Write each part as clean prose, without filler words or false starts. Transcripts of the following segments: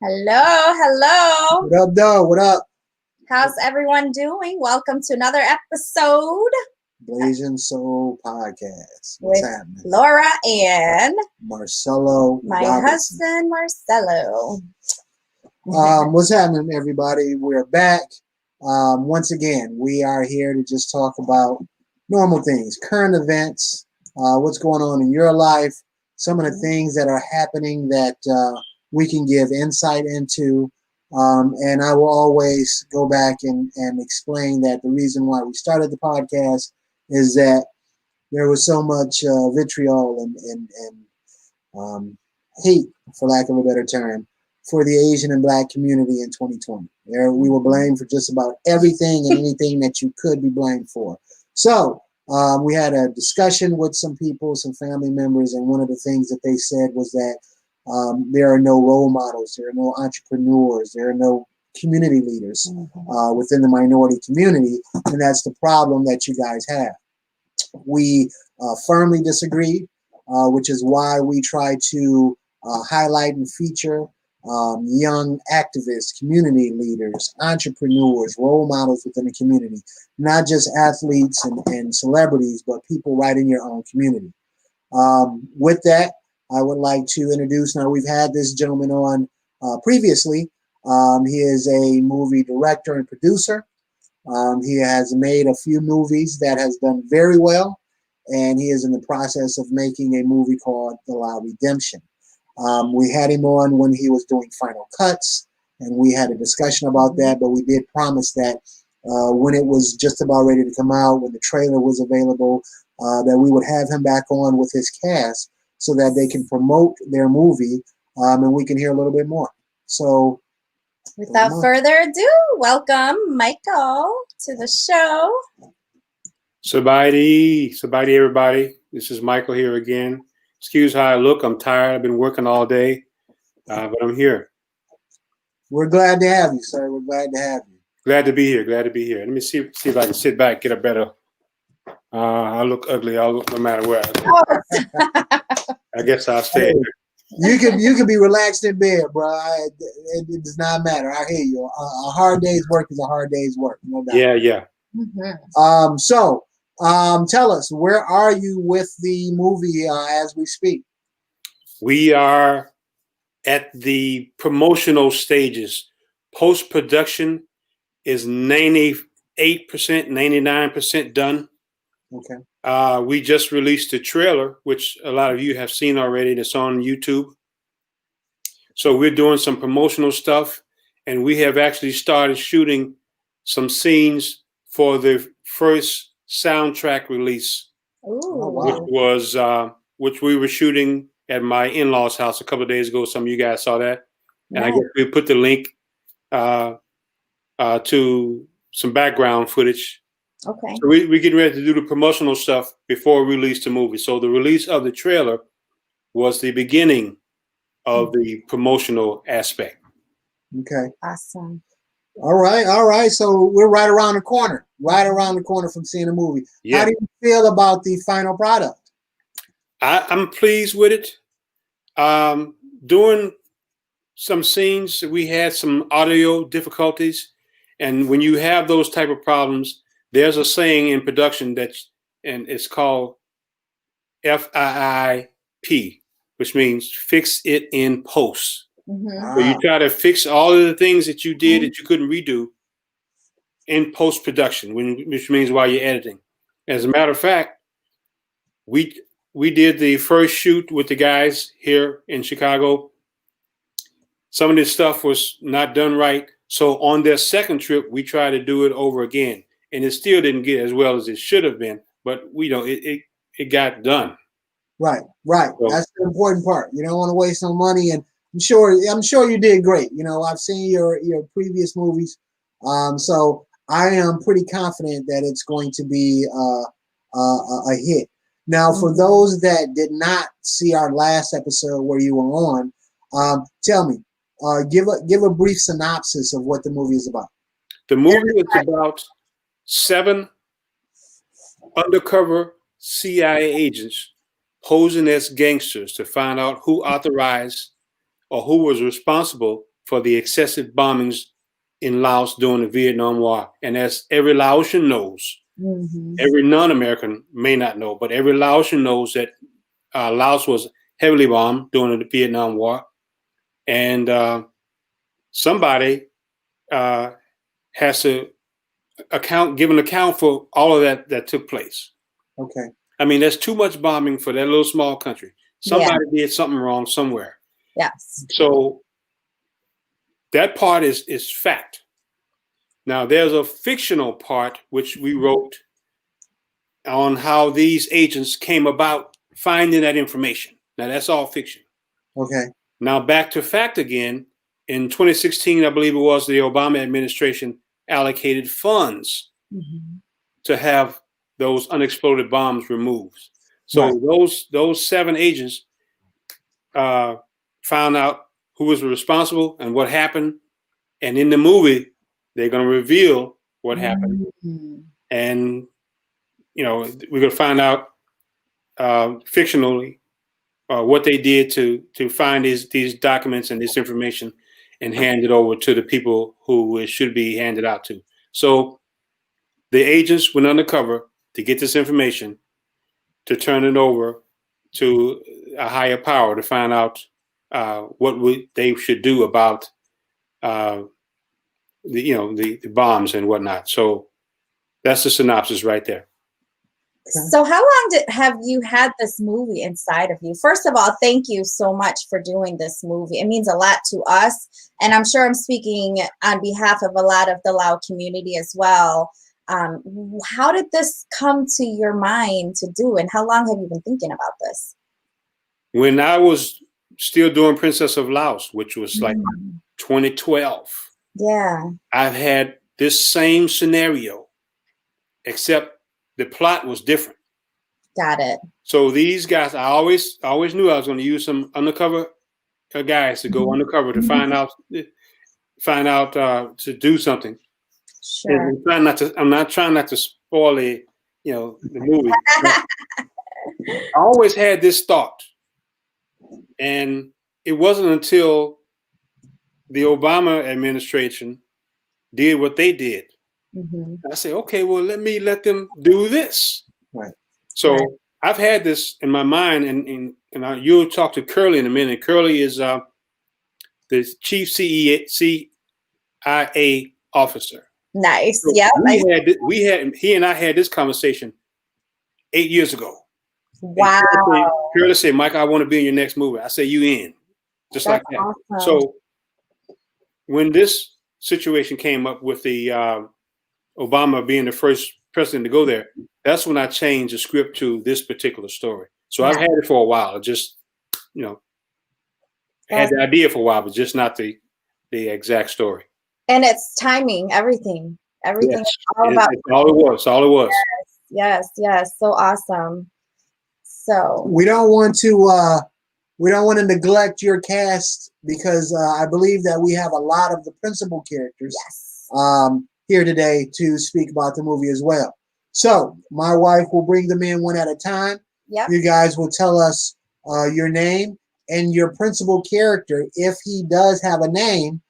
Hello. What up, dog? What up? How's everyone doing? Welcome to another episode Blasian Soul Podcast. What's with happening? Laura and Marcelo my Robinson. husband, Marcelo. What's happening, everybody? We're back. Once again, we are here to just talk about normal things, current events, what's going on in your life, some of the things that are happening that we can give insight into. And I will always go back and explain that the reason why we started the podcast is that there was so much vitriol and hate, for lack of a better term, for the Asian and Black community in 2020. We were blamed for just about everything and anything that you could be blamed for. So we had a discussion with some people, some family members, and one of the things that they said was that there are no role models, there are no entrepreneurs, there are no community leaders within the minority community, and that's the problem that you guys have. We firmly disagreed, which is why we try to highlight and feature young activists, community leaders, entrepreneurs, role models within the community, not just athletes and celebrities, but people right in your own community. With that, I would like to introduce, now we've had this gentleman on previously. He is a movie director and producer. He has made a few movies that has done very well, and he is in the process of making a movie called The La Redemption. We had him on when he was doing Final Cuts, and we had a discussion about that, but we did promise that when it was just about ready to come out, when the trailer was available, that we would have him back on with his cast so that they can promote their movie, and we can hear a little bit more. So without further ado, welcome Mychal to the show. Sabadi, everybody. This is Mychal here again. Excuse how I look. I'm tired. I've been working all day, but I'm here. We're glad to have you, sir. We're glad to have you. Glad to be here. Let me see if I can sit back, get a better. I look ugly. I'll look no matter where. I guess I'll stay here. You can be relaxed in bed, bro. It does not matter. I hear you. A hard day's work is a hard day's work, no doubt. Yeah. Mm-hmm. So tell us, where are you with the movie as we speak? We are at the promotional stages. Post-production is 98%, 99% done. Okay. We just released the trailer, which a lot of you have seen already. That's on YouTube. So we're doing some promotional stuff, and we have actually started shooting some scenes for the first soundtrack release, which we were shooting at my in-laws' house a couple of days ago. Some of you guys saw that, and I guess we put the link to some background footage. Okay. So we're getting ready to do the promotional stuff before we release the movie. So the release of the trailer was the beginning of the promotional aspect. Okay. Awesome. All right. So we're right around the corner from seeing the movie. Yeah. How do you feel about the final product? I'm pleased with it. Doing some scenes, we had some audio difficulties. And when you have those type of problems, there's a saying in production and it's called FIIP, which means fix it in post. Mm-hmm. So you try to fix all of the things that you did that you couldn't redo in post-production, which means while you're editing. As a matter of fact, we did the first shoot with the guys here in Chicago. Some of this stuff was not done right. So on their second trip, we tried to do it over again. And it still didn't get as well as it should have been, but it got done. Right. So, that's the important part. You don't want to waste no money, and I'm sure you did great. You know, I've seen your previous movies, so I am pretty confident that it's going to be a hit. Now, for those that did not see our last episode where you were on, tell me, give a brief synopsis of what the movie is about. The movie is about 7 undercover CIA agents posing as gangsters to find out who authorized or who was responsible for the excessive bombings in Laos during the Vietnam War. And as every Laotian knows, every non-American may not know, but every Laotian knows that Laos was heavily bombed during the Vietnam War. And somebody has to give an account for all of that took place. Okay. I mean, there's too much bombing for that little small country. Somebody did something wrong somewhere. Yes. So that part is fact. Now, there's a fictional part which we wrote on how these agents came about finding that information. Now, that's all fiction. Okay. Now, back to fact again. In 2016, I believe it was, the Obama administration allocated funds to have those unexploded bombs removed. So those 7 agents found out who was responsible and what happened. And in the movie, they're going to reveal what happened. And, you know, we're going to find out fictionally what they did to find these documents and this information and hand it over to the people who it should be handed out to. So the agents went undercover to get this information, to turn it over to a higher power to find out what they should do about the bombs and whatnot. So that's the synopsis right there. So how long have you had this movie inside of you? First of all, thank you so much for doing this movie. It means a lot to us. And I'm sure I'm speaking on behalf of a lot of the Lao community as well. How did this come to your mind to do? And how long have you been thinking about this? When I was still doing Princess of Laos, which was like 2012. Yeah. I've had this same scenario, except the plot was different. Got it. So these guys, I always knew I was going to use some undercover guys to go undercover to find out to do something. Sure. I'm not trying not to spoil the movie. I always had this thought, and it wasn't until the Obama administration did what they did. I say, okay, well, let them do this. Right. So I've had this in my mind, and you'll talk to Curly in a minute. Curly is the chief CIA officer. Nice. So Yeah. He and I had this conversation 8 years ago. Wow. Curly said, Mike, I want to be in your next movie. I say, you in. Just That's like that. awesome. So when this situation came up with the Obama being the first president to go there, that's when I changed the script to this particular story. So I've had it for a while. I just, had the idea for a while, but just not the exact story. And it's timing, everything. Everything Yes. is all about. It's all it was. All it was. Yes. So awesome. So we don't want to neglect your cast, because I believe that we have a lot of the principal characters here today to speak about the movie as well. So my wife will bring them in one at a time. Yep. You guys will tell us your name and your principal character, if he does have a name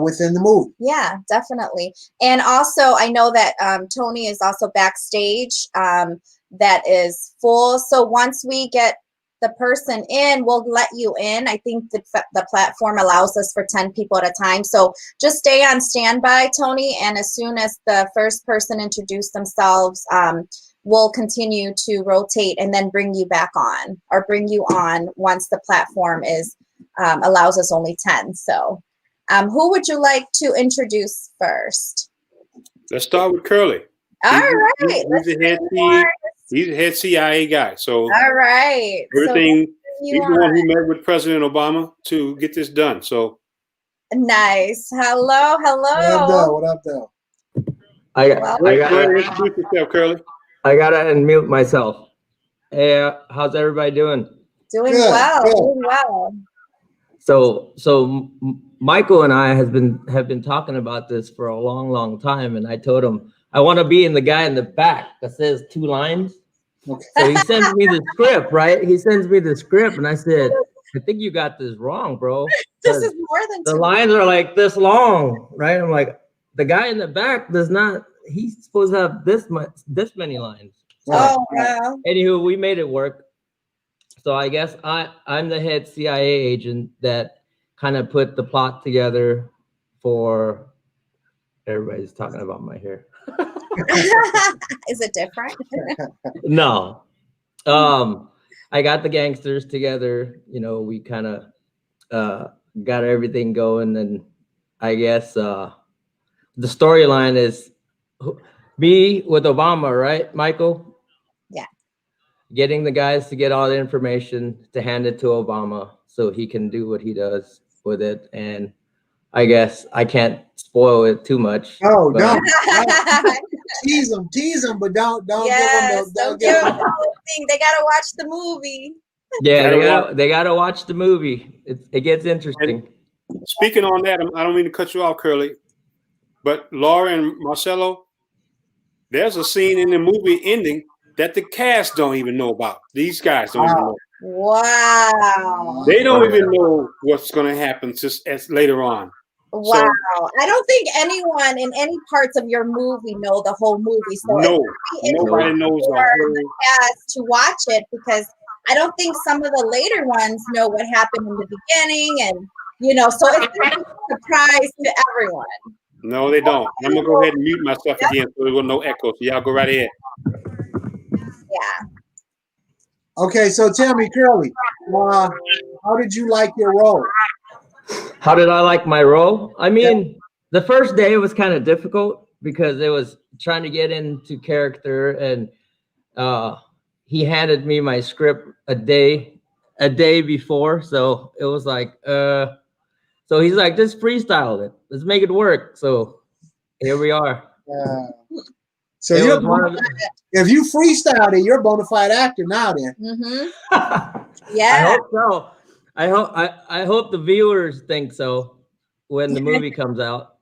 within the movie. Yeah, definitely. And also, I know that Tony is also backstage. That is full. So once we get the person in, we'll let you in. I think the platform allows us for 10 people at a time. So just stay on standby, Tony. And as soon as the first person introduce themselves, we'll continue to rotate and then bring you back on, or bring you on once the platform is allows us only 10. So who would you like to introduce first? Let's start with Curly. All right. He's a head CIA guy. So all right. Everything. He's the one who met with President Obama to get this done. So nice. Hello. What up, though? I gotta introduce yourself, Curly. I gotta unmute myself. Hey, how's everybody doing? Doing well. So Michael and I have been talking about this for a long time, and I told him I want to be in the guy in the back that says 2 lines. Okay. So he sends me the script, right? He sends me the script, and I said, I think you got this wrong, bro. This is more than The 2 lines are like this long, right? I'm like, the guy in the back does not. He's supposed to have this many lines. Oh, wow. Anywho, we made it work. So I guess I'm the head CIA agent that kind of put the plot together for. Everybody's talking about my hair. Is it different? No. I got the gangsters together. We kind of got everything going, and I guess the storyline is me with Obama, right, Mychal? Yeah. Getting the guys to get all the information to hand it to Obama so he can do what he does with it. And I guess I can't spoil it too much. Oh, but- don't. Tease them, but don't Yes, give them don't give them the whole thing. They gotta watch the movie. Yeah, they gotta watch the movie. It gets interesting. Speaking on that, I don't mean to cut you off, Curly, but Laura and Marcelo, there's a scene in the movie ending that the cast don't even know about. These guys don't even know. Wow. They don't even know what's going to happen just as later on. Wow. I don't think anyone in any parts of your movie know the whole movie. So No, it's nobody knows for the the cast to watch it, because I don't think some of the later ones know what happened in the beginning, and so it's gonna be a surprise to everyone. No, they don't. I'm gonna go ahead and mute myself again so there will no echo. So y'all go right ahead. Yeah. Okay, so tell me, Curly, how did you like your role? How did I like my role? I mean, the first day was kind of difficult because it was trying to get into character, and he handed me my script a day before, so it was like, so he's like, just freestyle it, let's make it work. So here we are. So if you freestyled it, you're a bona fide actor now. Then. Mm-hmm. Yeah. I hope so. I hope the viewers think so when the movie comes out.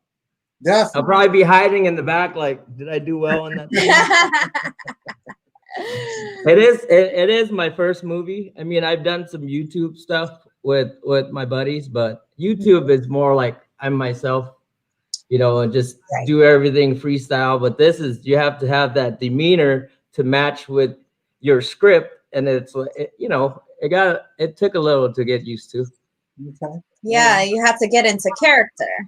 Definitely. I'll probably be hiding in the back, like, did I do well in that scene? It is my first movie. I mean, I've done some YouTube stuff with my buddies, but YouTube is more like I'm myself, and just do everything freestyle. But this is, you have to have that demeanor to match with your script, and it took a little to get used to. Okay. Yeah, you have to get into character.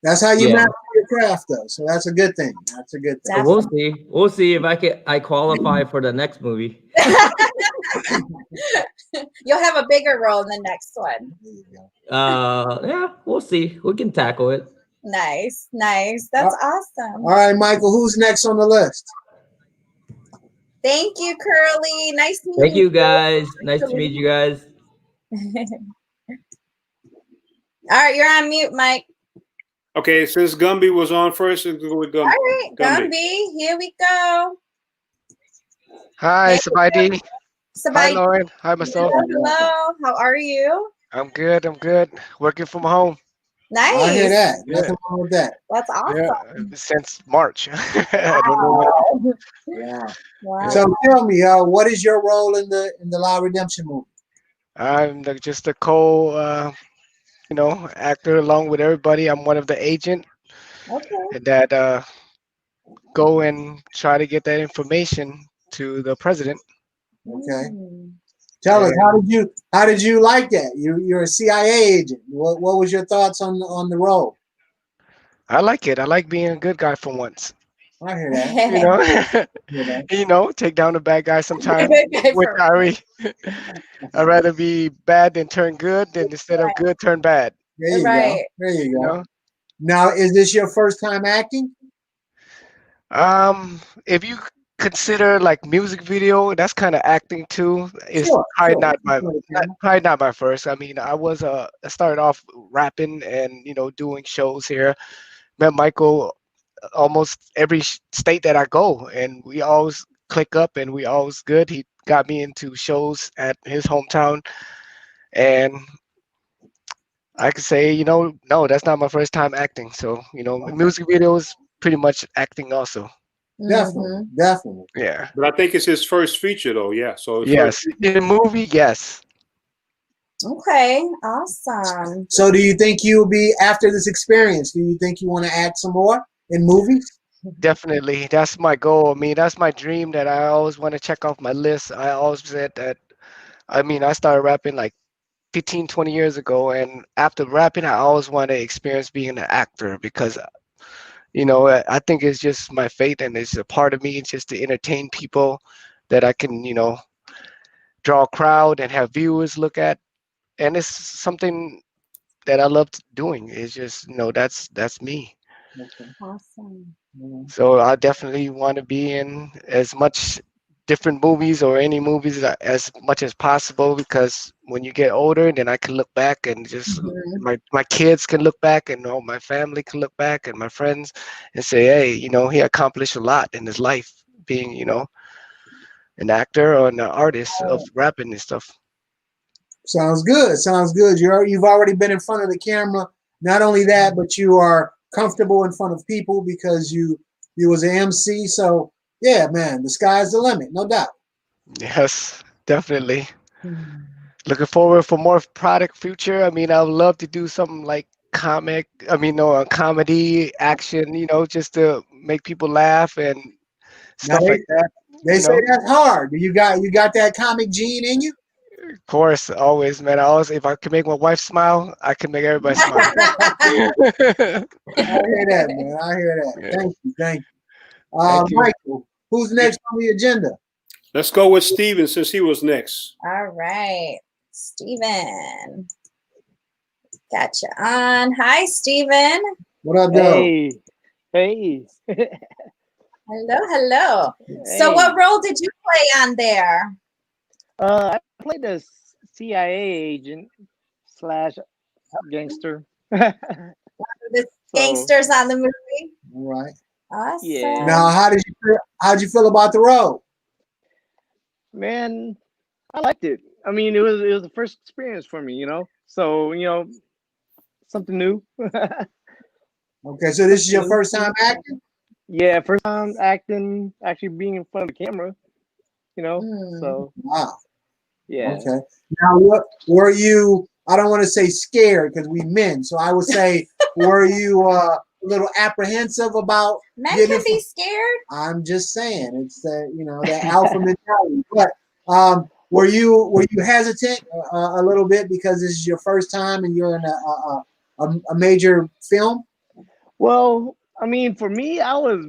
That's how you master your craft, though. So that's a good thing. That's a good thing. We'll see. We'll see if I qualify for the next movie. You'll have a bigger role in the next one. There you go. Yeah, we'll see. We can tackle it. Nice. That's awesome. All right, Mychal, who's next on the list? Thank you, Curly. Nice meeting you. Thank you, guys. Nice to meet you guys. All right, you're on mute, Mike. Okay, since Gumby was on first, let's go with Gumby. All right, Gumby, here we go. Hi, Sabadi. Hi, Sabadi. Lauren. Hi, myself. Hello. How are you? I'm good. Working from home. Nice. I hear that. Yeah. Nothing wrong with that. That's awesome. Yeah, since March. I don't know what. Yeah. Wow. So tell me, what is your role in the Law Redemption movie? I'm just a actor along with everybody. I'm one of the agent Okay. that go and try to get that information to the president. Okay. Mm. Tell us, how did you like that? You're a CIA agent. What was your thoughts on the role? I like it. I like being a good guy for once. I hear that. Take down the bad guy sometimes. I'd rather be bad than turn good than instead of good turn bad. There you go. There you go. Now, is this your first time acting? If you consider like music video, that's kind of acting too. It's probably not my first. I mean, I started off rapping and doing shows here. Met Mychal almost every state that I go, and we always click up and we always good. He got me into shows at his hometown, and I could say, no, that's not my first time acting. So, music videos, pretty much acting also. Definitely. Yeah. But I think it's his first feature, though. Yeah. So yes, in the movie, yes. Okay, awesome. So do you think you'll be, after this experience, do you think you want to act some more in movies? Definitely, that's my goal. I mean, that's my dream that I always want to check off my list. I always said that. I mean, I started rapping like 15, 20 years ago, and after rapping, I always want to experience being an actor because, I think it's just my faith and it's a part of me. It's just to entertain people that I can, draw a crowd and have viewers look at, and it's something that I love doing. It's just, that's me. Okay. Awesome. So I definitely want to be in as much different movies or any movies as much as possible because when you get older, then I can look back and just Mhm. my kids can look back and all my family can look back and my friends and say, hey, he accomplished a lot in his life being, an actor or an artist of rapping and stuff. Sounds good. Sounds good. You've already been in front of the camera. Not only that, but you are comfortable in front of people because you was an MC. So yeah, man, the sky's the limit, no doubt. Yes, definitely. Mhm. Looking forward for more product future. I mean, I would love to do something like no, comedy, action, just to make people laugh and Now stuff like that. they say that's hard. You got that comic gene in you? Of course, always, man. I always, if I can make my wife smile, I can make everybody smile. I hear that, man. I hear that. Yeah, Thank you. Thank you. thank you. Michael, who's next on the agenda? Let's go with Steven since he was next. All right, Steven. Gotcha on. Hi, Steven. What up, though? Hey, Hello, hello. So hey. what role did you play on there? I played a CIA agent slash gangster. The So gangsters on the movie? All right. yeah, Awesome. Now, how'd you feel about the role? man, I liked it. I mean, it was the first experience for me, So something new. Okay, so this is your Something first new. time acting? Yeah, first time acting, actually being in front of the camera, Mm. So Wow. yeah. Okay. Now, what were you? I don't want to say scared because we men, so I would say, were you a little apprehensive about Men getting can be scared. I'm just saying it's that alpha mentality. But were you hesitant a little bit because this is your first time and you're in a major film? Well, I mean, for me, I was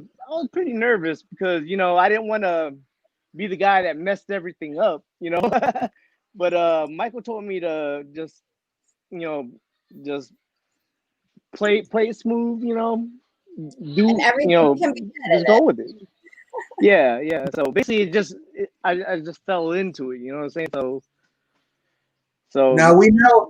pretty nervous because I didn't want to be the guy that messed everything up. But Michael told me to just you know just play it smooth, do And everything can be just go edited. with it. Yeah. So basically, I just fell into it. You know what I'm saying? So Now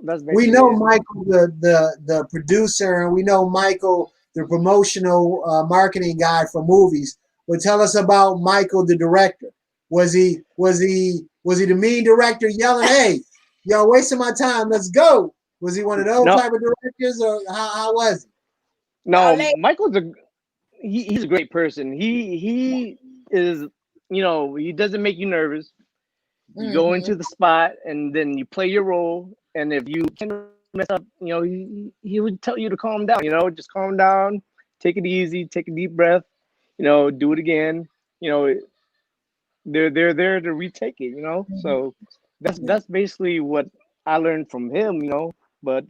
that's basically we know it. Michael the producer, and we know Michael the promotional marketing guy for movies. But tell us about Michael the director. Was he the mean director yelling, "Hey, y'all wasting my time. Let's go"? Was he one of those No, type of directors, or how was he? Y'all no, late. Michael's he's a great person. He is, he doesn't make you nervous. You go Mm-hmm. into the spot and then you play your role. And if you can mess up, he would tell you to calm down. Just calm down, take it easy, take a deep breath. Do it again. You know, they're there to retake it. So Yeah. that's basically what I learned from him. But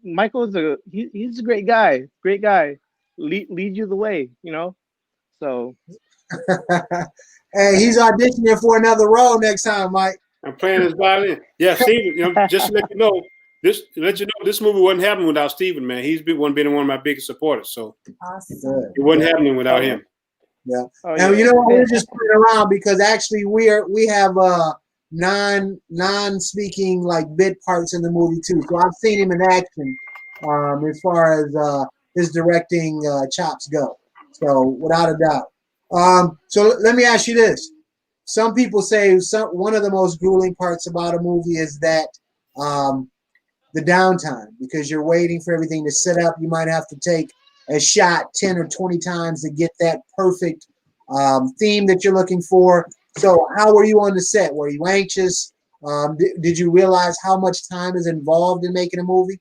Michael's he's a great guy. Great guy. Lead you the way. So Hey, he's auditioning for another role next time, Mike. I'm playing his violin. Yeah, Steven, just to let you know, this movie wasn't happening without Steven, man. He's been one of my biggest supporters, so Awesome. Good. it wasn't happening without him. Yeah. oh And yeah. we're just playing around because actually we have non-speaking like bit parts in the movie too. So I've seen him in action as far as his directing chops go. So without a doubt. So let me ask you this. Some people say one of the most grueling parts about a movie is that the downtime because you're waiting for everything to set up. You might have to take a shot 10 or 20 times to get that perfect theme that you're looking for. So how were you on the set? Were you anxious? Did you realize how much time is involved in making a movie?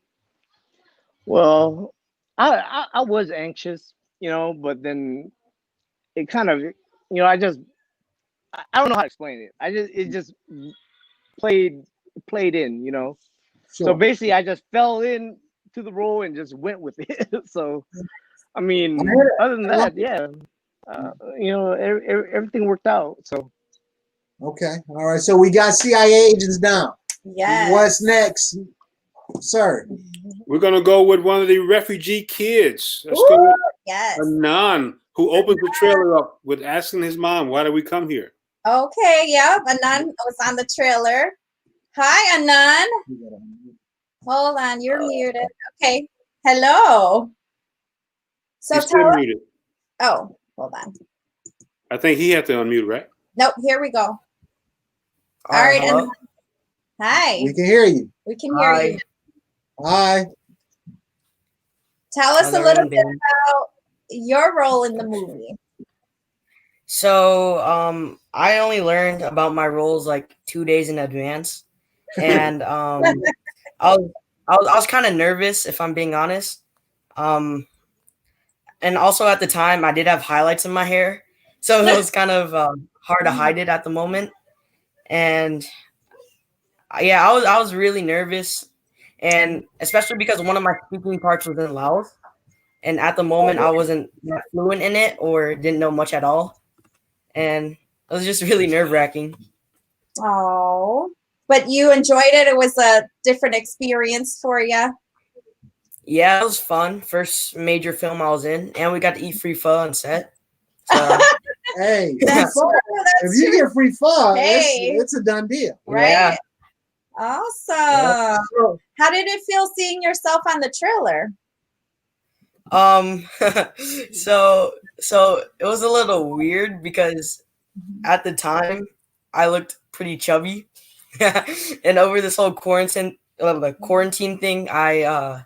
Well, I was anxious, but then it kind of, I don't know how to explain it. It just played in. So Sure. basically, I just fell in to the role and just went with it. So, I mean, other than that, yeah, everything worked out. So. Okay. All right. So we got CIA agents down. Yes. What's next, sir? We're gonna go with one of the refugee kids. Let's Ooh, go with yes. Anan, who opens the trailer up with asking his mom, "Why did we come here?" Okay, yeah. Anan was on the trailer. Hi, Anan. Hold on, you're muted. Okay. Hello. So He's tell still us. muted. Oh, hold on. I think he had to unmute, right? Nope, here we go. All right, hello? Anan. Hi. We can hear you. We can hear Hi. you. Hi. Tell us How's a little everyone bit doing? about your role in the movie. So, I only learned about my roles like 2 days in advance, and I was kind of nervous, if I'm being honest. And also at the time, I did have highlights in my hair, so it was kind of hard to hide it at the moment. And yeah, I was really nervous, and especially because one of my speaking parts was in Laos, and at the moment I wasn't that fluent in it or didn't know much at all. And it was just really nerve-wracking. Oh, but you enjoyed it. It was a different experience for you. Yeah, it was fun. First major film I was in, and we got to eat free pho on set. So Hey, That's free pho. true. That's If you true. get free pho, Hey. it's a done deal. Right? yeah. Awesome. How did it feel seeing yourself on the trailer? So it was a little weird because at the time I looked pretty chubby, and over this whole quarantine thing, I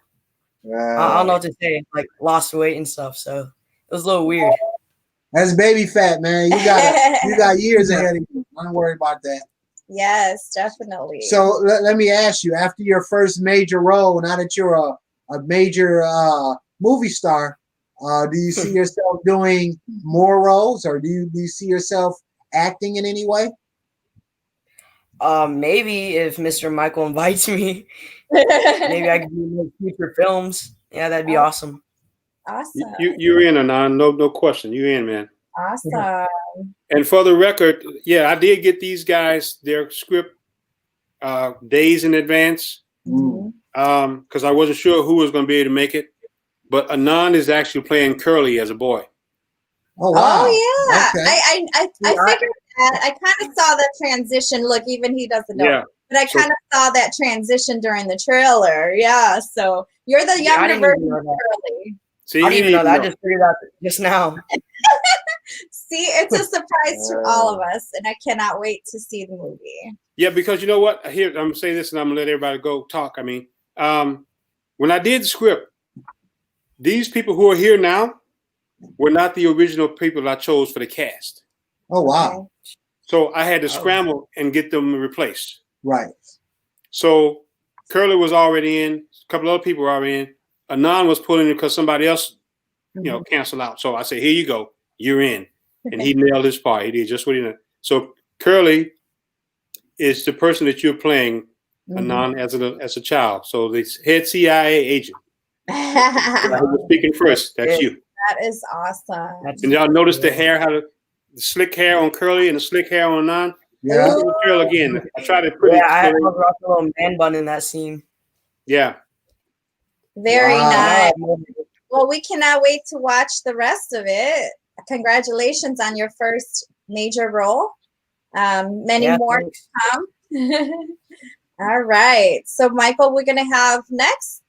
don't know what to say, like lost weight and stuff. So it was a little weird. That's baby fat, man. You got years ahead of you. Don't worry about that. Yes, definitely. So let me ask you, after your first major role, now that you're a major movie star, do you see yourself doing more roles, or do you see yourself acting in any way? Maybe if Mr. Mychal invites me, maybe I could do more future films. Yeah, that'd be awesome. Awesome. You're in, Anan. No question. You're in, man. Awesome. And for the record, yeah, I did get these guys their script days in advance because I wasn't sure who was going to be able to make it. But Anan is actually playing Curly as a boy. Oh wow! Oh yeah, Okay. I figured that. I kind of saw the transition. Look, even he doesn't know. Yeah. But I kind of saw that transition during the trailer. Yeah, so you're the younger version of Curly. See, I didn't even know that. I just figured out just now. See, it's a surprise to all of us, and I cannot wait to see the movie. Yeah, because you know what? Here, I'm gonna say this, and I'm gonna let everybody go talk. I mean, when I did the script, these people who are here now were not the original people I chose for the cast. Oh wow! So I had to scramble and get them replaced. Right. So Curly was already in. A couple other people were already in. Anan was pulling in because somebody else, canceled out. So I said, "Here you go, you're in," and he nailed his part. He did just what he did. So Curly is the person that you're playing, Anan, as a child. So the head CIA agent. Who was speaking first? That's you. That is awesome. And y'all notice the hair, the slick hair on Curly and the slick hair on Anan. Yeah. Curl again. I tried to put I was rocking a little man bun in that scene. Yeah. Very nice. Well, we cannot wait to watch the rest of it. Congratulations on your first major role. Many more to come. All right. So, Mychal, we're going to have next.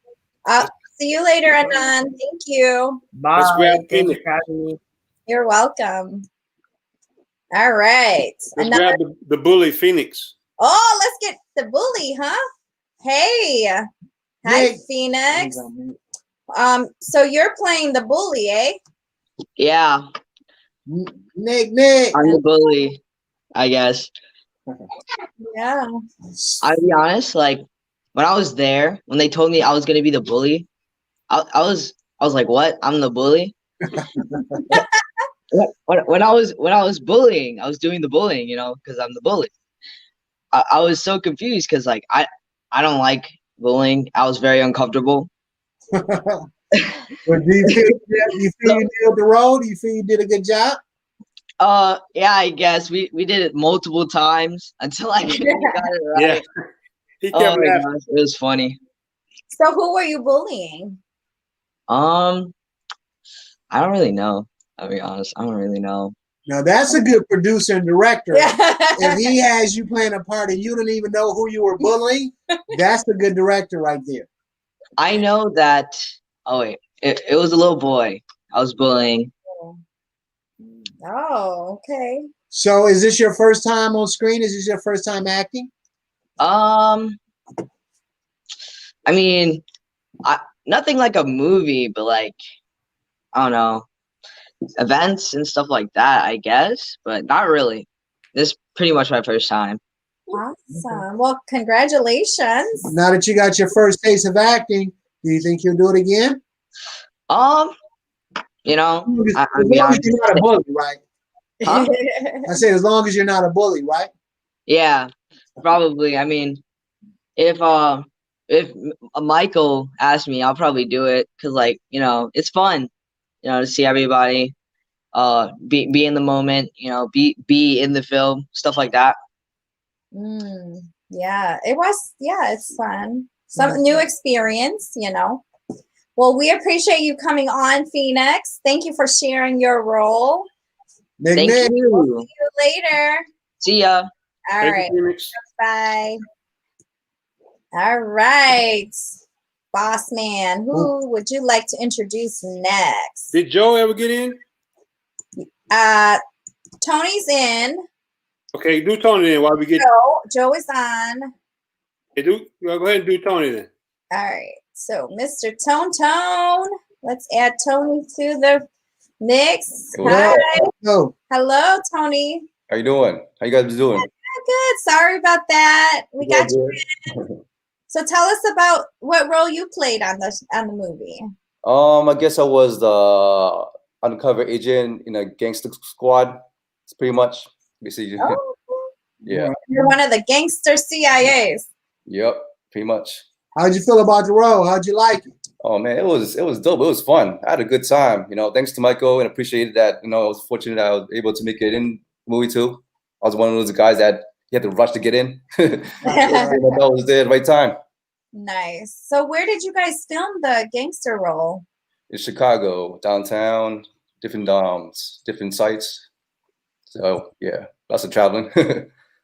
See you later, Anan. Thank you. Bye. Thank you for having me. You're welcome. All right. Let's grab the bully, Phoenix. Oh, let's get the bully, huh? Hey. Hi, Phoenix. So you're playing the bully, eh? Yeah. Nick. I'm the bully, I guess. Yeah. I'll be honest, like when I was there, when they told me I was gonna be the bully, I was like, what? I'm the bully? When I was bullying, I was doing the bullying, you know, because I'm the bully. I was so confused because like I don't like bullying. I was very uncomfortable. But do you feel you did the role? Do you feel you did a good job? Yeah, I guess we did it multiple times until I got it right. Yeah. He kept Oh my laughing. gosh, it was funny. So who were you bullying? I don't really know. I'll be honest, I don't really know. Now that's a good producer and director. Yeah. If he has you playing a part and you don't even know who you were bullying, that's a good director right there. I know that. Oh wait, it was a little boy I was bullying. Oh, okay. So is this your first time on screen? Is this your first time acting? I mean, nothing like a movie, but like I don't know, events and stuff like that, I guess, but not really. This is pretty much my first time. Awesome. Well, congratulations. Now that you got your first taste of acting, do you think you'll do it again? You know, As long as you're not a bully, right? Huh? I said as long as you're not a bully, right? Yeah, probably. I mean, if Mychal asked me, I'll probably do it because, like, you know, it's fun, you know, to see everybody, be in the moment, you know, be in the film, stuff like that. Yeah, it was. Yeah, it's fun. Some new experience, you know. Well, we appreciate you coming on, Phoenix. Thank you for sharing your role. Thank you. We'll see you later. See ya. All right. Bye. All right. Boss man, who would you like to introduce next? Did Joe ever get in? Tony's in. Okay, do Tony then while we get Joe is on. Hey, go ahead and do Tony then. All right. So Mr. Tone. Let's add Tony to the mix. Cool. Hi. Hello. Hello, Tony. How you doing? How you guys doing? Good. Sorry about that. We got you in. So tell us about what role you played on the movie. I guess I was the undercover agent in a gangster squad. It's pretty much basically. Oh, yeah. You're one of the gangster CIAs. Yep, pretty much. How'd you feel about the role? How'd you like it? Oh man, it was dope. It was fun. I had a good time. You know, thanks to Mychal, and appreciated that. You know, I was fortunate that I was able to make it in the movie too. I was one of those guys that you had to rush to get in. I was there at the right time. Nice. So where did you guys film the gangster role? In Chicago, downtown, different sites. So yeah, lots of traveling.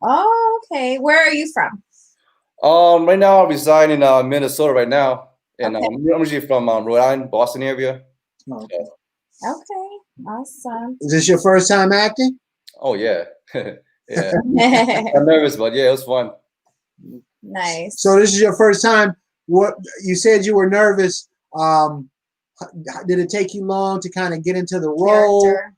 Oh, okay. Where are you from? Right now I reside in Minnesota right now, and Okay. I'm originally from Rhode Island, Boston area. Okay. Awesome. Is this your first time acting? Oh yeah, yeah. I'm nervous, but yeah, it was fun. Nice. So this is your first time. What you said you were nervous. Did it take you long to kind of get into the role? Character.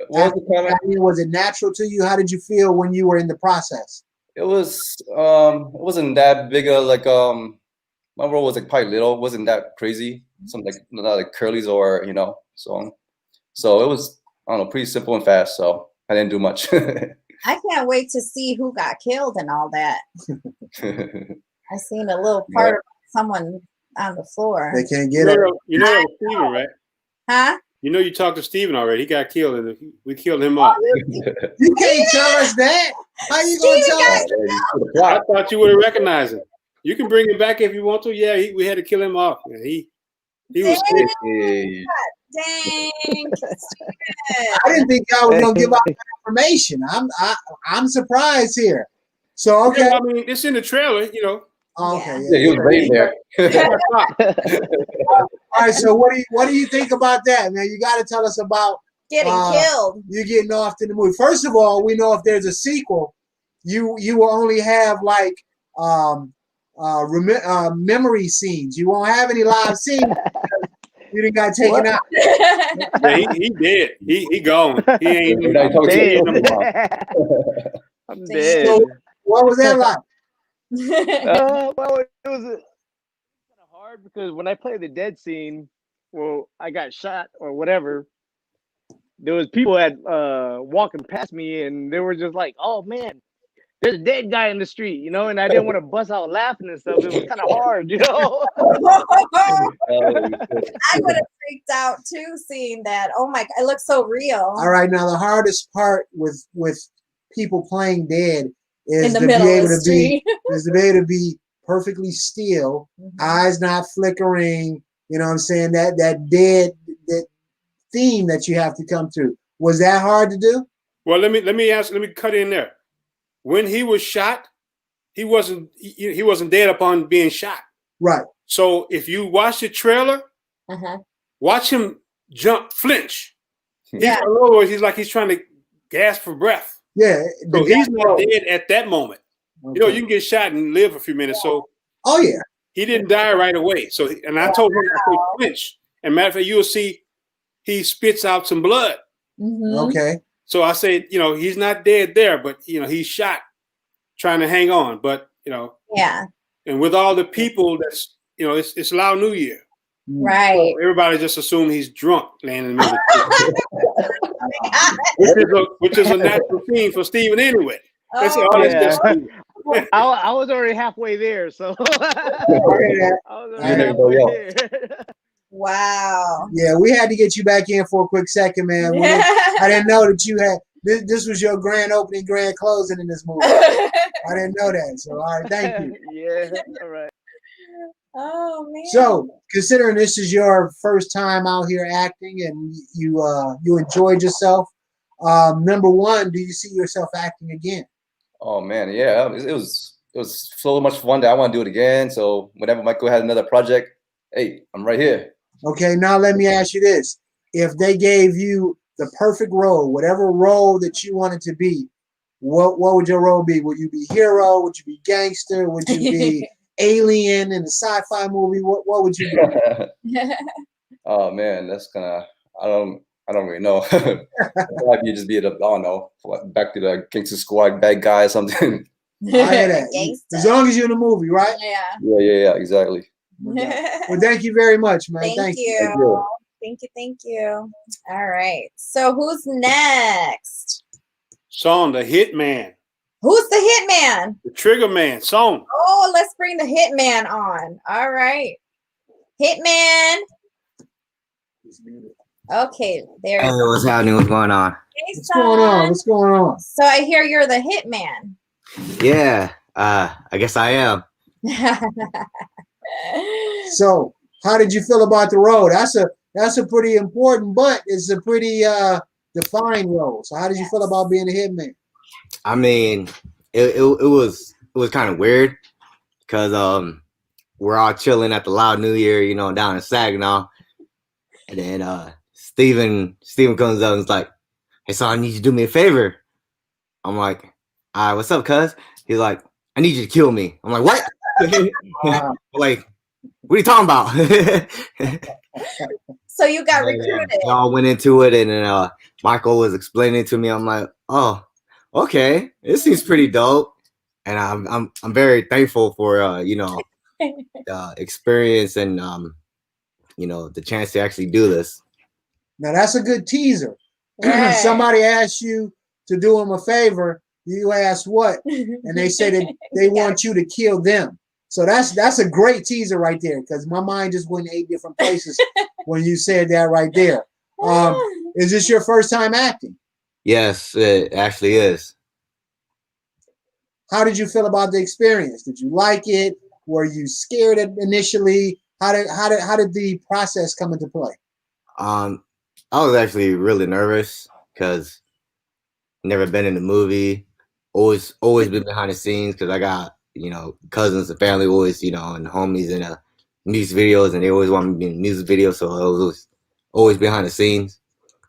Was it natural to you? How did you feel when you were in the process? It wasn't that big of like my role was like probably little, wasn't that crazy. Something like not like curlies or you know, so it was I don't know, pretty simple and fast. So I didn't do much. I can't wait to see who got killed and all that. I seen a little part of someone on the floor. They can't get it. You know that was Steven, right? Huh? You know you talked to Steven already. He got killed and we killed him off. You can't tell us that. How you gonna tell us? I thought you would have recognized him. You can bring him back if you want to. Yeah, we had to kill him off. Yeah, he was sick. Hey. Dang. I didn't think y'all was gonna give out that information. I'm surprised here. So okay. Yeah, I mean, it's in the trailer, you know. Okay. Yeah, he was right there. All right. So what do you think about that, man? You got to tell us about Getting killed. You getting off in the movie. First of all, we know if there's a sequel, you will only have like memory scenes. You won't have any live scenes. You didn't got taken out. Yeah, he dead. He gone. He ain't. I'm Dang. dead. So what was that like? Well, it was kind of hard because when I played the dead scene, well, I got shot or whatever. There was people at walking past me, and they were just like, "Oh man, there's a dead guy in the street," you know. And I didn't want to bust out laughing and stuff. It was kind of hard, you know. I would have freaked out too seeing that. Oh my, it looks so real. All right, now the hardest part with people playing dead is In the to middle be of able the to be street. is to be able to be perfectly still, eyes not flickering. You know what I'm saying? That dead that theme that you have to come to. Was that hard to do? Well, let me cut in there. When he was shot, he wasn't dead upon being shot. Right. So if you watch the trailer, watch him flinch. Yeah. In other words, he's like he's trying to gasp for breath. Yeah. So he's not dead at that moment. Okay. You know, you can get shot and live a few minutes. So yeah, he didn't die right away. So and I told him to flinch. And matter of fact, you'll see he spits out some blood. Okay. So I said, you know, he's not dead there, but you know, he's shot trying to hang on. But you know, yeah. And with all the people that's, you know, it's Lao New Year. Right. So everybody just assumed he's drunk laying in the middle of the which is a natural theme for Steven anyway. That's all yeah. I was already halfway there, so I was already halfway there. Wow. Yeah, we had to get you back in for a quick second, man. I didn't know that you had this was your grand opening, grand closing in this movie. I didn't know that. So all right, thank you. Yeah, all right. Oh man. So considering this is your first time out here acting and you enjoyed yourself, number one, do you see yourself acting again? Oh man, yeah, it was so much fun that I want to do it again. So whenever Michael had another project, hey, I'm right here. Okay, now let me ask you this: if they gave you the perfect role, whatever role that you wanted to be, what would your role be? Would you be hero? Would you be gangster? Would you be alien in a sci-fi movie? What would you be? Oh man, that's I don't really know. I'd be just be I don't know, back to the gangster squad bad guy or something. As long as you're in the movie, right? Yeah, exactly. Well, thank you very much, man. Thank you. Thank you. All right. So who's next? Song, the Hitman. Who's the Hitman? The Trigger Man, Song. Oh, let's bring the Hitman on. All right. Hitman. Okay, there. Hey, what's happening? What's going on? Hey, what's going on? What's going on? So I hear you're the Hitman. Yeah, I guess I am. So, how did you feel about the role? That's a pretty important, but it's a pretty defined role. So, how did you feel about being a hitman? I mean, it was kind of weird because we're all chilling at the Loud New Year, you know, down in Saginaw, and then Steven comes up and is like, "Hey, son, I need you to do me a favor." I'm like, "All right, what's up, cuz?" He's like, "I need you to kill me." I'm like, "What?" Like, what are you talking about? So you got recruited. We all went into it, and then Mychal was explaining it to me. I'm like, "Oh, okay, this seems pretty dope," and I'm very thankful for you know, the experience and you know, the chance to actually do this. Now that's a good teaser. Right. Somebody asks you to do them a favor, you ask what, and they say that they want you to kill them. So that's a great teaser right there, because my mind just went 8 different places when you said that right there. Is this your first time acting? Yes, it actually is. How did you feel about the experience? Did you like it? Were you scared initially? How did the process come into play? I was actually really nervous because never been in the movie. Always been behind the scenes because I got, you know, cousins and family always, you know, and homies in music videos, and they always want me to be in music videos, so I was always behind the scenes.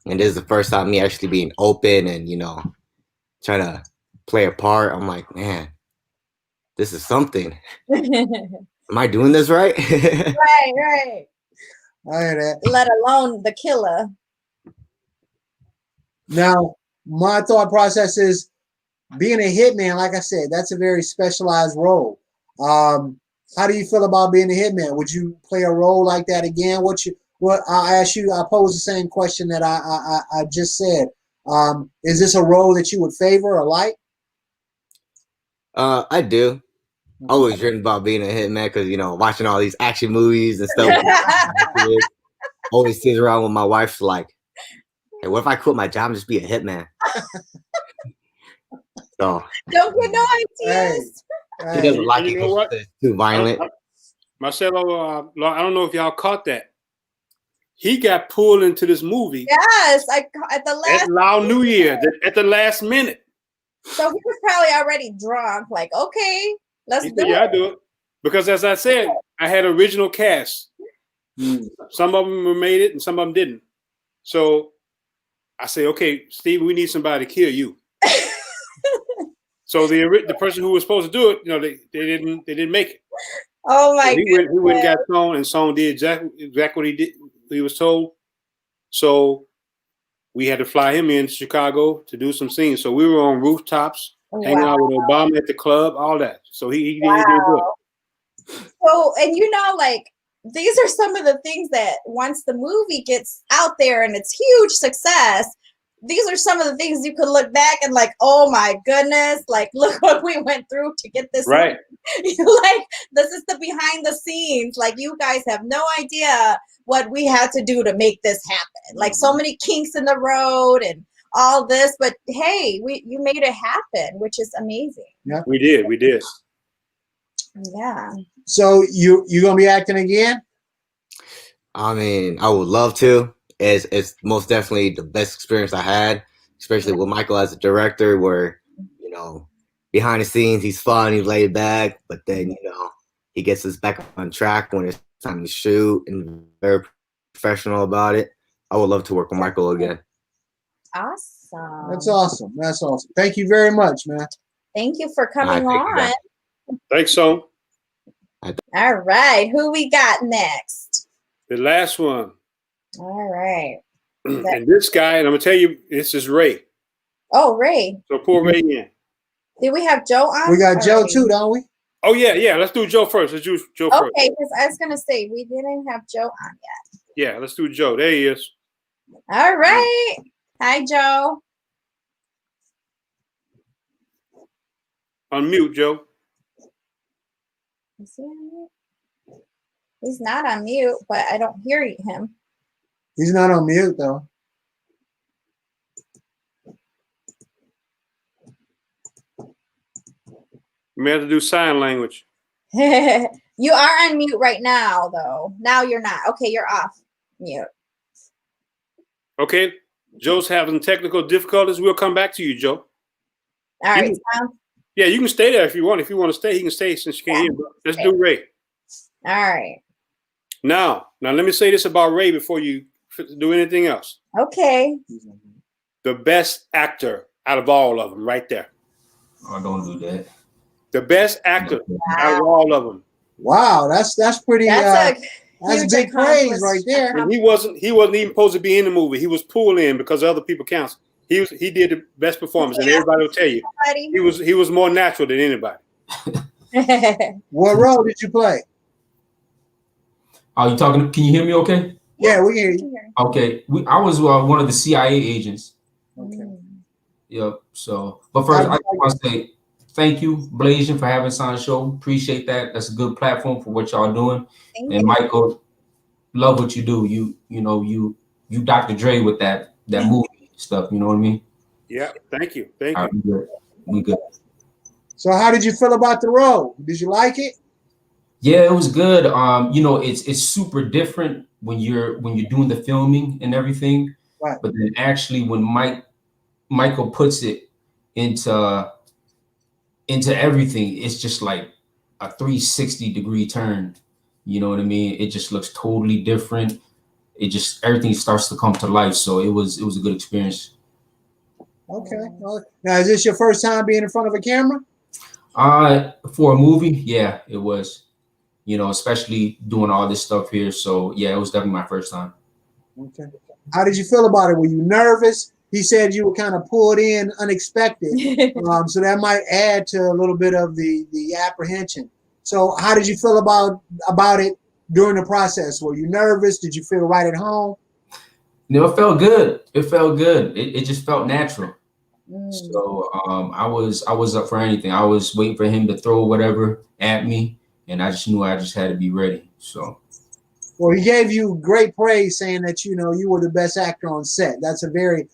And this is the first time me actually being open and, you know, trying to play a part. I'm like, man, this is something. Am I doing this right? Right. I hear that. Let alone the killer. Now, my thought process is, being a hitman, like I said, that's a very specialized role. How do you feel about being a hitman? Would you play a role like that again? What I ask you, I pose the same question that I just said. Is this a role that you would favor or like? I do. I always dreamed about being a hitman because, you know, watching all these action movies and stuff. Always sits around with my wife like, hey, what if I quit my job and just be a hitman? So Don't get no ideas. he doesn't like it You know what? because it's too violent. Marcelo, I don't know if y'all caught that. He got pulled into this movie. Yes, at the last. At Lao New Year, at the last minute. So he was probably already drunk. Like, okay, let's do it. Yeah, I do it because, as I said, I had original cast. Some of them made it, and some of them didn't. So I say, okay, Steve, we need somebody to kill you. So the person who was supposed to do it, you know, they didn't make it. Oh my so god! He went and got Song, and Song did exactly what he did. He was told. So we had to fly him in to Chicago to do some scenes. So we were on rooftops, hanging out with Obama at the club, all that. So he did good. So, and you know, like, these are some of the things that once the movie gets out there and it's huge success, these are some of the things you could look back and like, oh my goodness, like, look what we went through to get this. Right. Like, this is the behind the scenes. Like, you guys have no idea what we had to do to make this happen. Like, so many kinks in the road and all this, but hey, you made it happen, which is amazing. Yeah, we did. Yeah. So you gonna be acting again? I mean, I would love to. It's most definitely the best experience I had, especially with Mychal as a director, where, you know, behind the scenes he's fun, he's laid back, but then, you know, he gets us back on track when it's time to shoot and very professional about it. I would love to work with Mychal again. Awesome. That's awesome. That's awesome. Thank you very much, man. Thank you for coming on. Thanks, so. All right. Who we got next? The last one. All right. And this guy, and I'm going to tell you, this is Ray. Oh, Ray. So pull Ray in. Did we have Joe on? We got Joe too, don't we? Oh, yeah. Let's do Joe first. Let's do Joe first. Okay, because I was going to say, we didn't have Joe on yet. Yeah, let's do Joe. There he is. All right. Hi, Joe. Unmute, Joe. Is he on mute? He's not on mute, but I don't hear him. He's not on mute, though. You may have to do sign language. You are on mute right now, though. Now you're not. Okay, you're off mute. Okay. Joe's having technical difficulties. We'll come back to you, Joe. All right. Yeah, you can stay there if you want. If you want to stay, he can stay since you can't hear. Let's do Ray. All right. Now, let me say this about Ray before you do anything else. Okay. The best actor out of all of them, right there. Oh, don't do that. The best actor out of all of them. Wow, that's pretty. That's big praise right there. And he wasn't even supposed to be in the movie. He was pulled in because other people counsel. He did the best performance, and everybody will tell you he was more natural than anybody. What role did you play? Are you talking? Can you hear me? Okay. Yeah, we can hear you. Okay, I was one of the CIA agents. Okay. Yep. So, but first, I want to say thank you, Blasian, for having us on the show. Appreciate that. That's a good platform for what y'all doing. And Mychal, love what you do. You Dr. Dre with that movie stuff. You know what I mean? Yeah. Thank you. Thank you. We good. So, how did you feel about the role? Did you like it? Yeah, it was good. You know, it's super different when you're doing the filming and everything. Right. But then actually when Mychal puts it into everything, it's just like a 360-degree turn. You know what I mean? It just looks totally different. Everything starts to come to life. So it was a good experience. Okay. Well, now, is this your first time being in front of a camera? For a movie, yeah, it was. You know, especially doing all this stuff here. So yeah, it was definitely my first time. Okay. How did you feel about it? Were you nervous? he said you were kind of pulled in unexpected. So that might add to a little bit of the apprehension. So how did you feel about it during the process? Were you nervous? Did you feel right at home? No, it felt good. It felt good. It just felt natural. So I was up for anything. I was waiting for him to throw whatever at me, and I just knew I just had to be ready. So. Well, he gave you great praise, saying that you were the best actor on set. That's a very,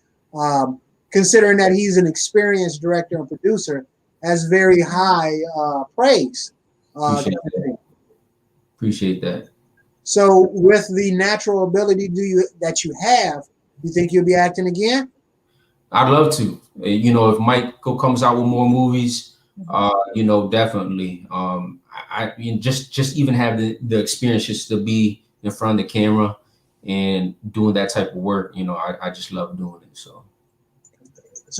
considering that he's an experienced director and producer, that's very high praise. Appreciate that. So, with the natural ability that you have, you think you'll be acting again? I'd love to. If Mychal comes out with more movies, definitely. I mean, just even have the experience just to be in front of the camera and doing that type of work. I just love doing it. So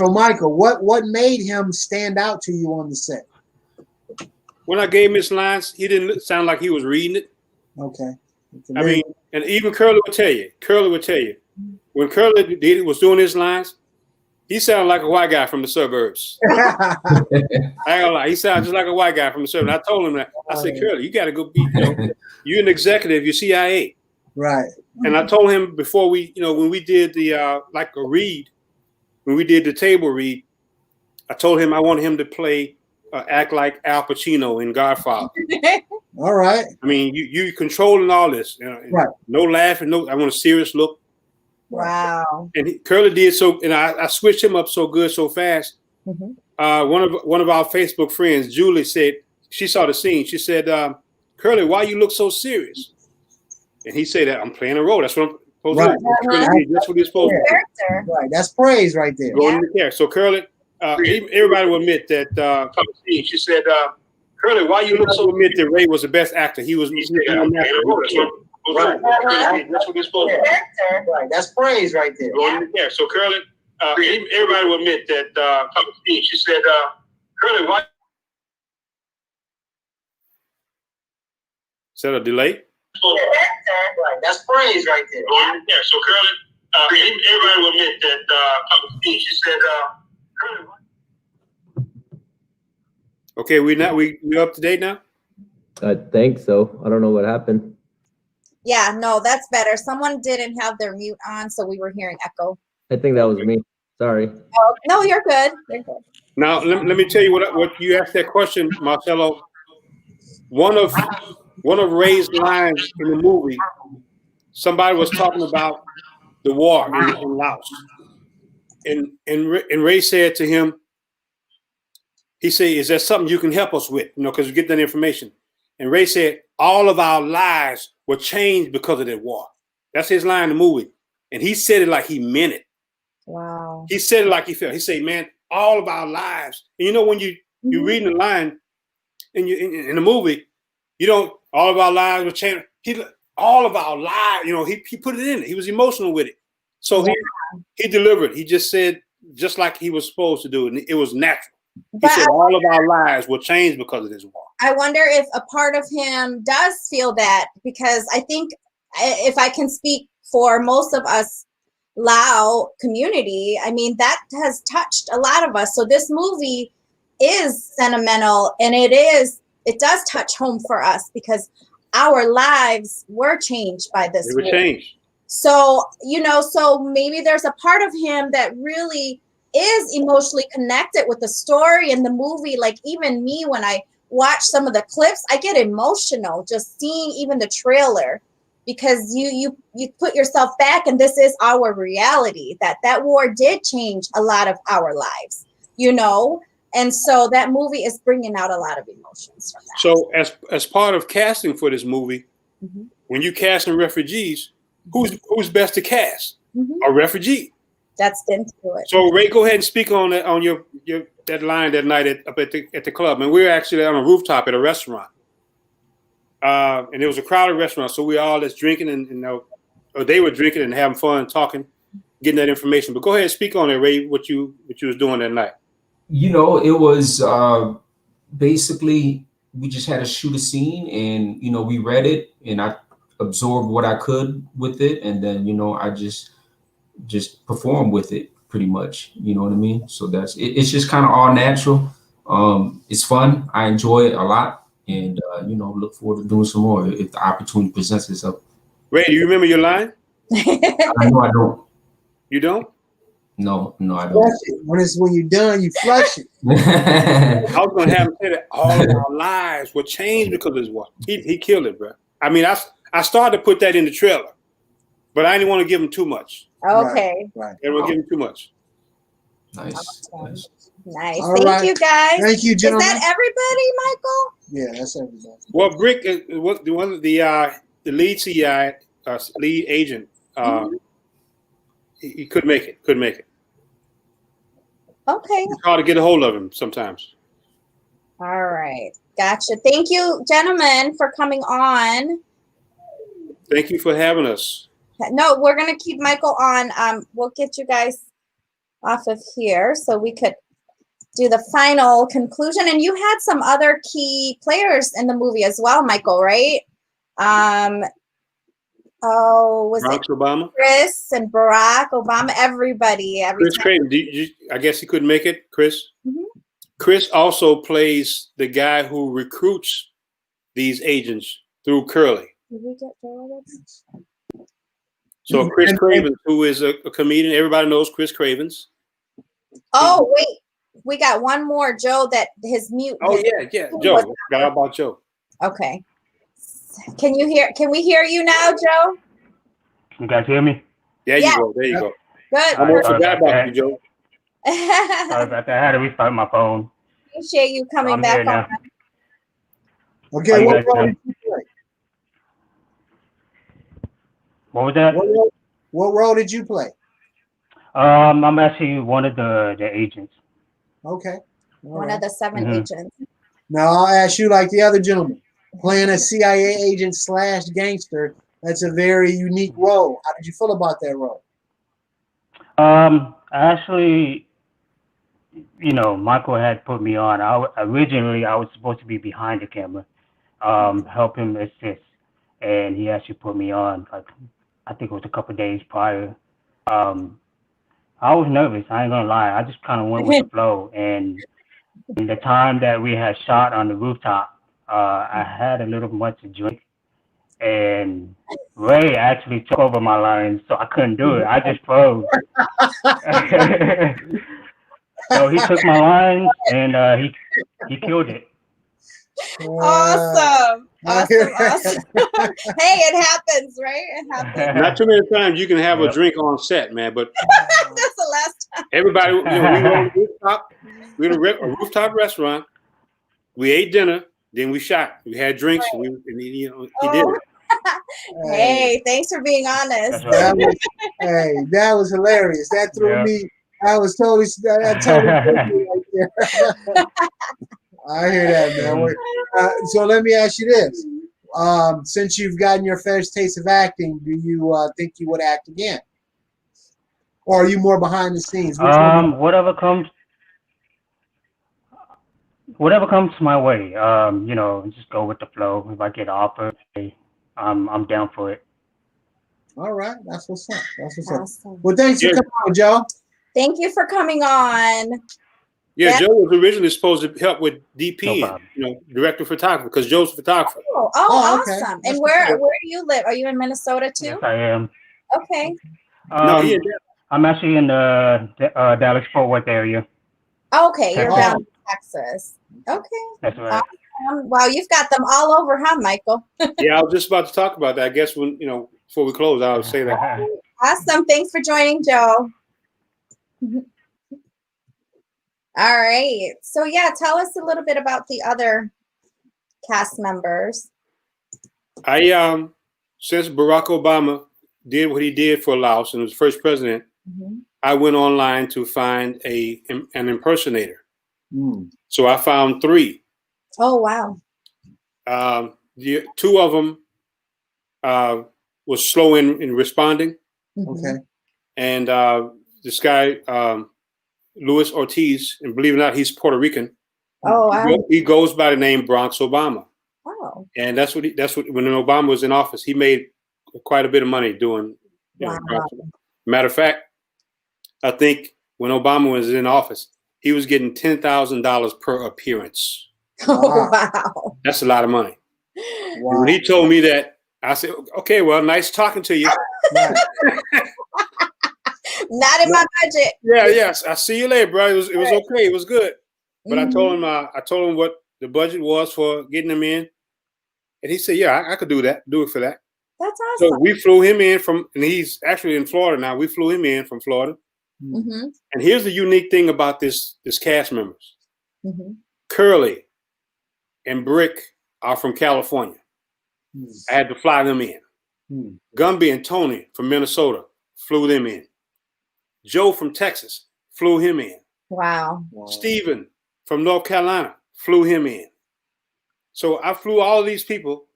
Mychal, what made him stand out to you on the set? When I gave him his lines, he didn't sound like he was reading it. Okay. I mean, and even Curly would tell you, when Curly was doing his lines, he sounded like a white guy from the suburbs. I ain't gonna lie, he sounded just like a white guy from the suburbs. I told him that. I said, Curly, you got to go be, you're an executive, you're CIA. Right. And I told him before when we did the like a read, when we did the table read, I told him I wanted him to play act like Al Pacino in Godfather. All right. I mean, you controlling all this. Right. No laughing. I want a serious look. Wow. And Curly did so, and I switched him up so good, so fast. One of our Facebook friends, Julie, said she saw the scene. She said, "Curly, why you look so serious?" And he said that I'm playing a role. That's what I'm supposed to do. That's what you're supposed to do. Right. That's praise right there. Going in the character. So Curly, everybody will admit that. She said, "Curly, why you look so?" Admit that Ray was the best actor. He was. Right. That's what you're supposed to do. Right. That's praise right there. Going in the character. So Curly, everybody will admit that. She said, "Curly, why?" Is that a delay? Right. That's praise right there. Going in the character. So Curly, everybody will admit that. She said, "Curly, why?" Okay, we up to date now? I think so. I don't know what happened. Yeah, no, that's better. Someone didn't have their mute on, so we were hearing echo. I think that was me. Sorry. Oh, no, you're good. You're good. Now, let me tell you what you asked that question, Marcelo. One of Ray's lines in the movie, somebody was talking about the war in Laos. And Ray said to him, he said, "Is there something you can help us with? Because we get that information." And Ray said, "All of our lives were changed because of that war." That's his line in the movie. And he said it like he meant it. Wow. He said it like he felt. He said, "Man, all of our lives." And when you reading the line in the movie, all of our lives were changed. All of our lives, he put it in it. He was emotional with it. So he delivered. He just said just like he was supposed to do it. And it was natural. He said all of our lives will change because of this war. I wonder if a part of him does feel that, because I think, if I can speak for most of us Lao community, I mean, that has touched a lot of us. So this movie is sentimental, and it does touch home for us because our lives were changed by this war. They were changed. So, so maybe there's a part of him that really is emotionally connected with the story and the movie. Like even me, when I watch some of the clips, I get emotional just seeing even the trailer, because you put yourself back, and this is our reality, that war did change a lot of our lives, and so that movie is bringing out a lot of emotions from that. So as part of casting for this movie, when you casting refugees, who's best to cast? A refugee. That's into it. So Ray, go ahead and speak on that, on your that line that night up at the club. And we were actually on a rooftop at a restaurant. And it was a crowded restaurant, so we all just drinking and or they were drinking and having fun, talking, getting that information. But go ahead and speak on it, Ray, what you was doing that night. It was basically we just had to shoot a scene, and we read it, and I absorbed what I could with it, and then I just performed with it pretty much. You know what I mean? So that's it, it's just kind of all natural. It's fun. I enjoy it a lot, and you know, look forward to doing some more if the opportunity presents itself. Ray, do you remember your line? I know I don't. You don't? No, I don't. Flush it. When you're done, you flush it. I was gonna have him say that all of our lives were changed because of his wife. He killed it, bro. I mean, I started to put that in the trailer, but I didn't want to give him too much. Okay. Right. I didn't want to give him too much. Nice. Nice. All Thank right. you, guys. Thank you, gentlemen. Is that everybody, Michael? Yeah, that's everybody. Well, Brick, the lead CI, lead agent, he couldn't make it. Couldn't make it. Okay. It's hard to get a hold of him sometimes. All right. Gotcha. Thank you, gentlemen, for coming on. Thank you for having us. No, we're going to keep Michael on. We'll get you guys off of here so we could do the final conclusion. And you had some other key players in the movie as well, Michael, right? Was Barack it Obama? Chris and Barack Obama? Everybody. Chris Craven. I guess he couldn't make it, Chris? Mm-hmm. Chris also plays the guy who recruits these agents through Curly. Did we get Joe? So Chris Cravens, who is a comedian, everybody knows Chris Cravens. Oh, wait. We got one more, Joe, that his mute. Oh, yeah. Joe. Forgot about Joe. Okay. Can we hear you now, Joe? You guys hear me? There you go. There you go. Good. I almost forgot about you, Joe. Sorry about that. I had to restart my phone. Appreciate you coming back on. Okay, what role did you play? What was that? What role did you play? I'm actually one of the agents. Okay. One of the 7 agents. Now I'll ask you like the other gentleman. Playing a CIA agent / gangster, that's a very unique role. How did you feel about that role? Actually, you know, Michael had put me on. Originally I was supposed to be behind the camera, help him assist, and he actually put me on. Like, I think it was a couple of days prior. I was nervous. I ain't gonna lie. I just kind of went with the flow. And in the time that we had shot on the rooftop, I had a little much to drink, and Ray actually took over my lines, so I couldn't do it. I just froze. So he took my lines, and he killed it. Awesome. Hey, it happens, right? It happens. Not too many times you can have a drink on set, man, but that's the last time. Everybody, we were on the rooftop. We were at a rooftop restaurant. We ate dinner, then we shot. We had drinks. Right. He did it. Hey, thanks for being honest. That was hilarious. That threw me. I was totally right there. I hear that, man. So let me ask you this: since you've gotten your first taste of acting, do you think you would act again, or are you more behind the scenes? Whatever comes my way. You know, just go with the flow. If I get offered, I'm down for it. All right, that's what's up. Awesome. Well, thanks for coming on, Joe. Thank you for coming on. Yeah, Joe was originally supposed to help with DP, director of photography, because Joe's a photographer. Oh, awesome. Okay. And where do you live? Are you in Minnesota too? Yes, I am. Okay. No, I'm actually in the Dallas-Fort Worth area. Okay, you're down in Texas. Okay. That's right. Wow, you've got them all over, huh, Michael? Yeah, I was just about to talk about that. I guess when before we close, I would say that. Awesome. Thanks for joining, Joe. All right. So tell us a little bit about the other cast members. Since Barack Obama did what he did for Laos and was the first president, I went online to find an impersonator. So I found 3. Oh, wow. The 2 of them was slow in responding. Okay. And this guy, Luis Ortiz, and believe it or not, he's Puerto Rican. Oh, wow. He goes by the name Bronx Obama. Oh. And that's what when Obama was in office, he made quite a bit of money doing. Wow. Matter of fact, I think when Obama was in office, he was getting $10,000 per appearance. Oh, wow. That's a lot of money. Wow. And when he told me that, I said, okay, well, nice talking to you. Right. Not in my budget. Yeah, yes. I see you later, bro. It was okay. It was good. But I told Mm-hmm. him what the budget was for getting him in. And he said, yeah, I could do that. Do it for that. That's So awesome. we flew him in and he's actually in Florida now. We flew him in from Florida. Mm-hmm. And here's the unique thing about this cast members. Mm-hmm. Curly and Brick are from California. I had to fly them in. Gumby and Tony from Minnesota flew them in. Joe from Texas flew him in. Wow. Steven from North Carolina flew him in. So I flew all of these people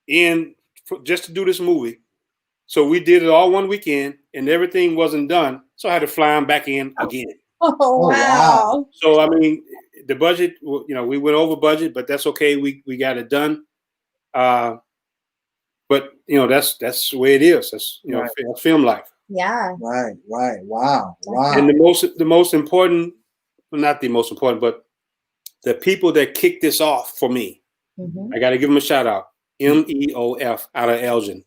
in just to do this movie. So we did it all one weekend and everything wasn't done. So I had to fly them back in again. Oh, wow. So, I mean, the budget, you know, we went over budget, but that's okay. We got it done. But, you know, that's the way it is. That's, you know, that's film life. Yeah. Right. Wow. And the most important, well, not the most important, but the people that kicked this off for me, I got to give them a shout out. MEOF out of Elgin.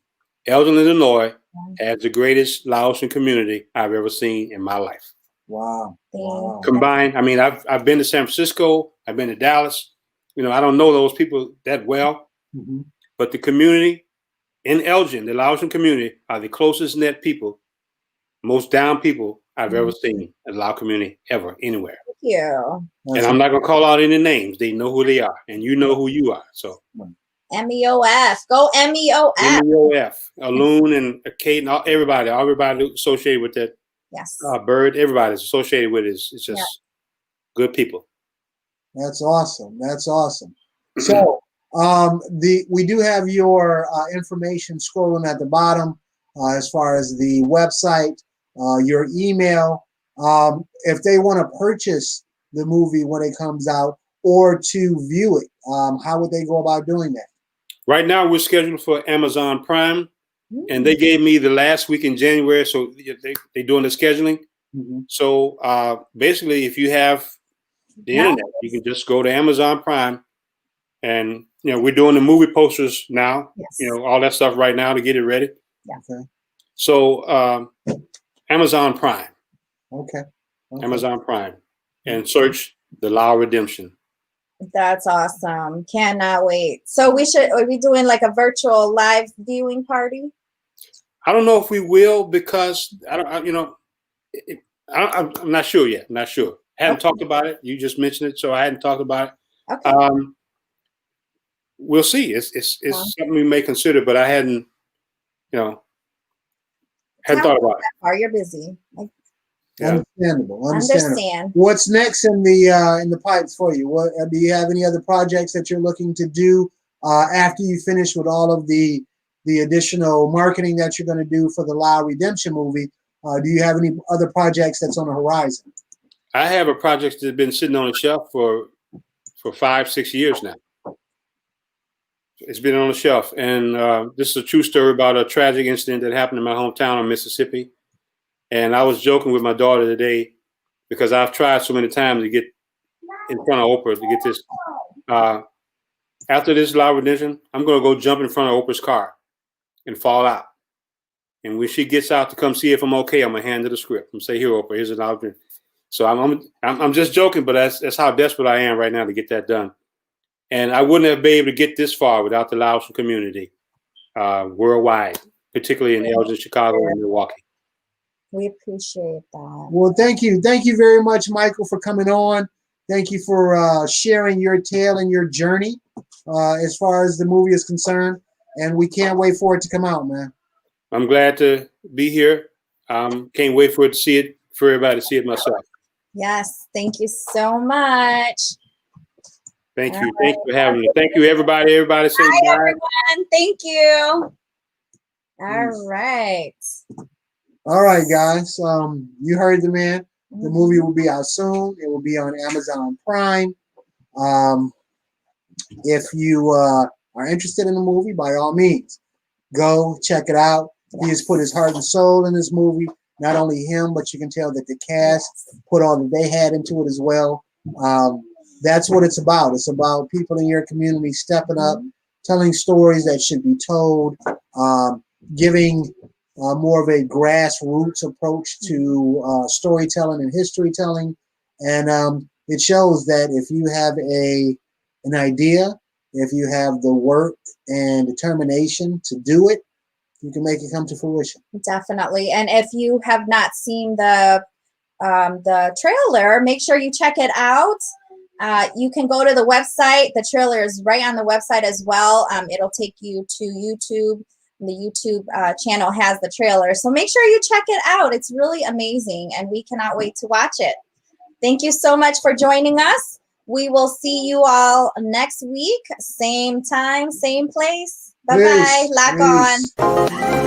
Elgin, Illinois has the greatest Laotian community I've ever seen in my life. Wow. Combined, I mean, I've been to San Francisco, I've been to Dallas. You know, I don't know those people that well, but the community in Elgin, the Laotian community, are the closest knit people, most down people I've ever seen in the Lao community ever, anywhere. Thank you. And I'm not gonna call out any names. They know who they are, and you know who you are. So MEOF. Go MEOF. MEOF. Alun and Kate and everybody associated with that. Yes. Bird, everybody's associated with it. It's just good people. That's awesome. So we do have your information scrolling at the bottom as far as the website, your email. If they want to purchase the movie when it comes out or to view it, how would they go about doing that? Right now, we're scheduled for Amazon Prime, and they gave me the last week in January, so they're doing the scheduling. So basically, if you have the internet, you can just go to Amazon Prime, and you know we're doing the movie posters now. You know all that stuff right now to get it ready. Okay. So Amazon Prime. Okay. Amazon Prime, and search The Lao Redemption. That's awesome. Cannot wait. So are we doing like a virtual live viewing party? I don't know if we will because I'm not sure yet. I'm not sure. I haven't talked about it. You just mentioned it, so I hadn't talked about it. Okay. We'll see. It's something we may consider, but I hadn't thought about it. You're busy. Understandable. Understand. What's next in the pipes for you? What do you have any other projects that you're looking to do after you finish with all of the additional marketing that you're going to do for the Lao Redemption movie? Do you have any other projects that's on the horizon? I have a project that's been sitting on the shelf for 5-6 years now. It's been on the shelf, and this is a true story about a tragic incident that happened in my hometown of Mississippi. And I was joking with my daughter today because I've tried so many times to get in front of Oprah to get this. After this Lao Redemption, I'm going to go jump in front of Oprah's car and fall out. And when she gets out to come see if I'm okay, I'm going to hand her the script. I'm going to say, here, Oprah, here's an Lao Redemption. So I'm just joking, but that's how desperate I am right now to get that done. And I wouldn't have been able to get this far without the Laotian community worldwide, particularly in Elgin, Chicago, and Milwaukee. We appreciate that. Well, thank you. Thank you very much, Mychal, for coming on. Thank you for sharing your tale and your journey as far as the movie is concerned. And we can't wait for it to come out, man. I'm glad to be here. Can't wait for everybody to see it myself. Yes. Thank you so much. Thank you. Thank you for having me. Thank you, everybody. Everybody say bye, bye. everyone. Thank you. All right. All right, guys. You heard the man. The movie will be out soon. It will be on Amazon Prime. If you are interested in the movie, by all means, go check it out. He has put his heart and soul in this movie. not only him, but you can tell that the cast put all that they had into it as well. That's what it's about. It's about people in your community stepping up, telling stories that should be told, giving more of a grassroots approach to storytelling and history telling. And it shows that if you have an idea, if you have the work and determination to do it, you can make it come to fruition. Definitely. And if you have not seen the trailer, make sure you check it out. You can go to the website. The trailer is right on the website as well. It'll take you to YouTube. The YouTube channel has the trailer. So make sure you check it out. It's really amazing, and we cannot wait to watch it. Thank you so much for joining us. We will see you all next week. Same time, same place. Bye-bye. Lock on.